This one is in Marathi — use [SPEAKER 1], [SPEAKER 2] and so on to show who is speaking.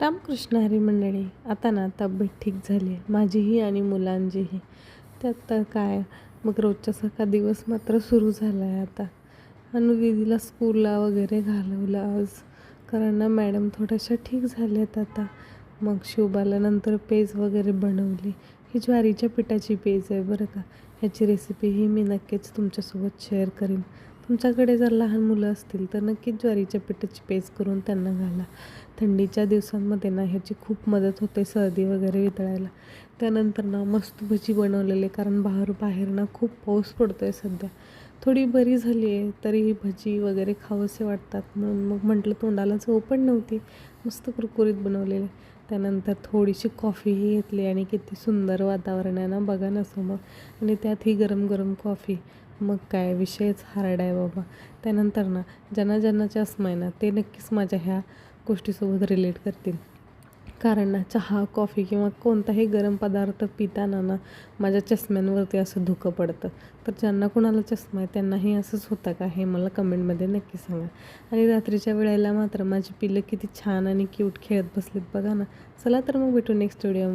[SPEAKER 1] रामकृष्ण हरी मंडळी. आता ना तब्येत ठीक झाली आहे माझीही आणि मुलांचीही. त्यात तर काय, मग रोजच्यासारखा दिवस मात्र सुरू झाला आहे आता. अनु दीदीला स्कूलला वगैरे घालवलं आज, कारण ना मॅडम थोड्याशा ठीक झाल्यात आता. मग शिवबाला नंतर पेज वगैरे बनवली. ही ज्वारीच्या पिठाची पेज आहे बरं का. ह्याची रेसिपीही मी नक्कीच तुमच्यासोबत शेअर करीन. तुमच्याकडे जर लहान मुलं असतील तर नक्कीच ज्वारीच्या पिठाची पेज करून त्यांना घाला. थंडीच्या दिवसांमध्ये ना ह्याची खूप मदत होते सर्दी वगैरे वितळायला. त्यानंतर ना मस्त भजी बनवलेले, कारण बाहेर ना खूप पाऊस पडतो आहे सध्या. थोडी बरी झाली आहे तरीही भजी वगैरे खावंसे वाटतात, म्हणून मग म्हटलं तोंडाला चव पण नव्हती, मस्त कुरकुरीत बनवलेले. त्यानंतर थोडीशी कॉफीही घेतली आणि किती सुंदर वातावरण आहे ना बघा ना समोर, आणि त्यात ही गरम गरम कॉफी. मग काय विषयच हार्ड आहे बाबा. त्यानंतर ना ज्यांना चष्मा आहे ना ते नक्कीच माझ्या ह्या गोष्टीसोबत रिलेट करतील, कारण ना चहा कॉफी किंवा कोणताही गरम पदार्थ पिताना ना माझ्या चष्म्यांवरती असं धुकं पडतं. तर ज्यांना कोणाला चष्मा आहे त्यांनाही असंच होतं का, हे मला कमेंटमध्ये नक्की सांगा. आणि रात्रीच्या वेळेला मात्र माझी पिल्लं किती छान आणि क्यूट खेळत बसलीत बघा ना. चला तर मग भेटू नेक्स्ट व्हिडिओमध्ये.